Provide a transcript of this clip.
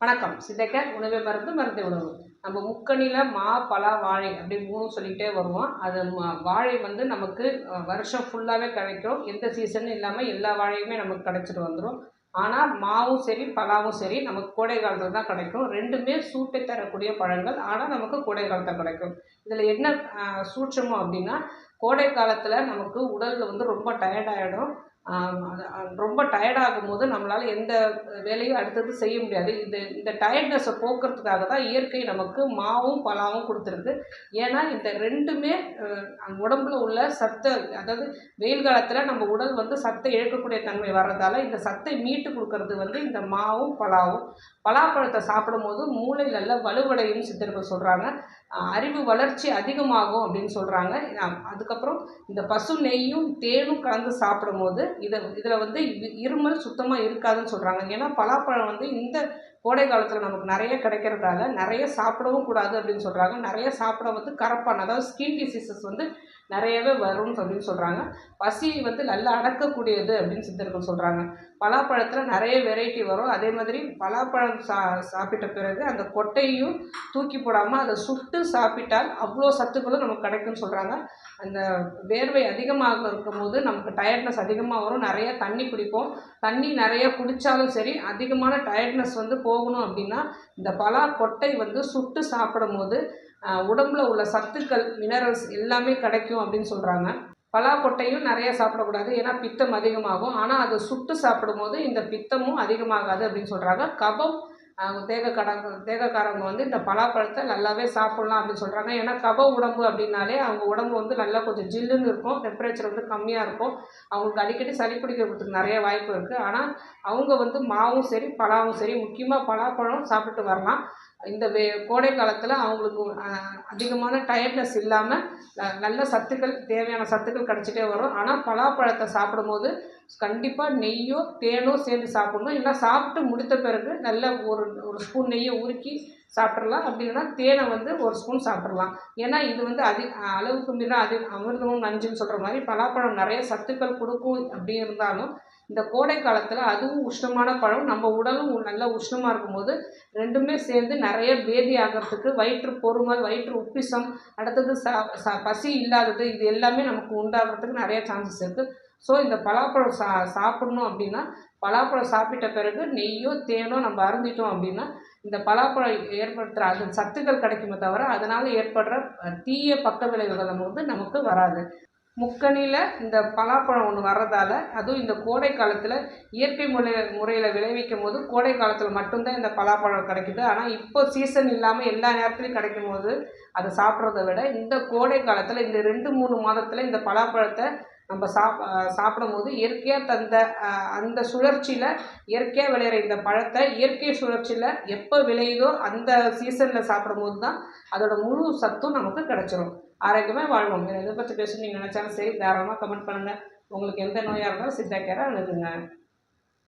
வணக்கம். சிதைக்க உணவே மருந்து, மருந்தே உணவு. நம்ம முக்கணியில் மா, பலா, வாழை அப்படி 3 சொல்லிகிட்டே வருவோம். அது வாழை வந்து நமக்கு வருஷம் ஃபுல்லாகவே கிடைக்கும். எந்த சீசனும் இல்லாமல் எல்லா வாழையுமே நமக்கு கிடைச்சிட்டு வந்துடும். ஆனால் மாவும் சரி, பலாவும் சரி நமக்கு கோடை காலத்தில் தான் கிடைக்கும். ரெண்டுமே சூட்டை தரக்கூடிய பழங்கள். ஆனால் நமக்கு கோடை காலத்தில் கிடைக்கும். இதில் என்ன சூட்சமம் அப்படின்னா, கோடை காலத்தில் நமக்கு உடலில் வந்து ரொம்ப டயர்டாகிடும். ரொம்ப டயர்டாகும்போது நம்மளால் எந்த வேலையும் அடுத்தது செய்ய முடியாது. இந்த டயர்ட்னஸை போக்குறதுக்காக தான் இயற்கை நமக்கு மாவும் பலாவும் கொடுத்துருக்கு. ஏன்னா இந்த ரெண்டுமே உடம்புல உள்ள சத்தை, அதாவது வெயில் காலத்தில் நம்ம உடல் வந்து சத்தை இழக்கக்கூடிய தன்மை வர்றதால இந்த சத்தை மீட்டு கொடுக்கறது வந்து இந்த மாவும் பலாவும். பலாப்பழத்தை சாப்பிடும் போது மூளை நல்லா வலுவடையும் சித்தர்கள் சொல்கிறாங்க. அறிவு வளர்ச்சி அதிகமாகும் அப்படின்னு சொல்கிறாங்க. அதுக்கப்புறம் இந்த பசு நெய்யும் தேனும் கலந்து சாப்பிடும் போது இதில் வந்து இருமல் சுத்தமாக இருக்காதுன்னு சொல்கிறாங்க. ஏன்னா பலாப்பழம் வந்து இந்த கோடை காலத்தில் நமக்கு நிறைய கிடைக்கிறதால நிறைய சாப்பிடவும் கூடாது அப்படின்னு சொல்கிறாங்க. நிறைய சாப்பிட வந்து கரப்பான், அதாவது ஸ்கின் டிசீசஸ் வந்து நிறையவே வரும்னு அப்படின்னு சொல்கிறாங்க. பசி வந்து நல்லா அடக்கக்கூடியது அப்படின்னு சித்தர்கள் சொல்கிறாங்க. பலாப்பழத்தில் நிறைய வெரைட்டி வரும். அதே மாதிரி பலாப்பழம் சாப்பிட்ட பிறகு அந்த கொட்டையும் தூக்கி போடாமல் அதை சுட்டு சாப்பிட்டால் அவ்வளோ சத்துக்களும் நமக்கு கிடைக்கும்னு சொல்கிறாங்க. அந்த வேர்வை அதிகமாக இருக்கும்போது நமக்கு டயர்ட்னஸ் அதிகமாக வரும். நிறைய தண்ணி குடிப்போம். தண்ணி நிறைய குடித்தாலும் சரி, அதிகமான டயர்ட்னஸ் வந்து போகணும் அப்படின்னா இந்த பலா கொட்டை வந்து சுட்டு சாப்பிடும் போது உடம்புல உள்ள சத்துக்கள், மினரல்ஸ் எல்லாமே கிடைக்கும் அப்படின்னு சொல்கிறாங்க. பலா கொட்டையும் நிறைய சாப்பிடக்கூடாது, ஏன்னா பித்தம் அதிகமாகும். ஆனால் அதை சுட்டு சாப்பிடும்போது இந்த பித்தமும் அதிகமாகாது அப்படின்னு சொல்கிறாங்க. கபம் தேகக்காரங்க வந்து இந்த பலாப்பழத்தை நல்லாவே சாப்பிட்லாம் அப்படின்னு சொல்கிறாங்க. ஏன்னா கப உடம்பு அப்படின்னாலே அவங்க உடம்பு வந்து நல்லா கொஞ்சம் ஜில்லுன்னு இருக்கும், டெம்பரேச்சர் வந்து கம்மியாக இருக்கும். அவங்களுக்கு அடிக்கடி சளி பிடிக்கிறதுக்கு நிறைய வாய்ப்பு இருக்குது. ஆனால் அவங்க வந்து மாவும் சரி, பலாவும் சரி, முக்கியமாக பலாப்பழம் சாப்பிட்டு வரலாம். இந்த கோடை காலத்தில் அவங்களுக்கு அதிகமான டயர்ட்னஸ் இல்லாமல் நல்ல சத்துக்கள், தேவையான சத்துக்கள் கிடச்சிட்டே வரும். ஆனால் பலாப்பழத்தை சாப்பிடும்போது கண்டிப்பாக நெய்யோ தேனோ சேர்ந்து சாப்பிடணும். இல்லை சாப்பிட்டு முடித்த பிறகு நல்ல ஒரு ஸ்பூன் நெய்யை உருக்கி சாப்பிட்றலாம். அப்படி இல்லைன்னா தேனை வந்து ஒரு ஸ்பூன் சாப்பிட்றலாம். ஏன்னா இது வந்து அளவுக்கு மீறினா அமிர்தமும் நஞ்சுன்னு சொல்கிற மாதிரி பலாப்பழம் நிறைய சத்துக்கள் கொடுக்கும். அப்படி இருந்தாலும் இந்த கோடை காலத்தில் அதுவும் உஷ்ணமான பழம், நம்ம உடலும் நல்லா உஷ்ணமாக இருக்கும்போது ரெண்டுமே சேர்ந்து நிறைய பேதி ஆகிறதுக்கு, வயிற்று பொறுமல், வயிற்று உப்பிசம், அடுத்தது பசி இல்லாதது, இது எல்லாமே நமக்கு உண்டாகிறதுக்கு நிறைய சான்சஸ் இருக்குது. ஸோ இந்த பலாப்பழம் சாப்பிட்ணும் அப்படின்னா பலாப்பழம் சாப்பிட்ட பிறகு நெய்யோ தேனோ நம்ம அருந்திட்டோம் அப்படின்னா இந்த பலாப்பழம் ஏற்படுத்துகிற அந்த சத்துக்கள் கிடைக்குமே தவிர அதனால் ஏற்படுற தீய பக்க விளைவுகள் நமக்கு வராது. முக்கணியில் இந்த பலாப்பழம் ஒன்று வர்றதால, அதுவும் இந்த கோடை காலத்தில் இயற்கை முறையில் விளைவிக்கும் போது கோடை காலத்தில் மட்டும்தான் இந்த பலாப்பழம் கிடைக்குது. ஆனால் இப்போ சீசன் இல்லாமல் எல்லா நேரத்துலையும் கிடைக்கும் போது அதை சாப்பிட்றத விட இந்த கோடை காலத்தில் இந்த 2-3 மாதத்தில் இந்த பலாப்பழத்தை நம்ம சாப்பிடும் போது இயற்கையாக தந்த அந்த சுழற்சியில், இயற்கையாக விளையிற இந்த பழத்தை இயற்கை சுழற்சியில் எப்போ விளையுதோ அந்த சீசனில் சாப்பிடும்போது தான் அதோட முழு சத்தும் நமக்கு கிடச்சிரும். ஆரோக்கியமாக வாழ்வோம். எதை பற்றி பேசணும்னு நீங்கள் நினச்சாலும் சரி, தாராளமாக கமெண்ட் பண்ணுங்கள். உங்களுக்கு எந்த நோயாக இருந்தாலும் சித்தா கேரை அணுகுங்க.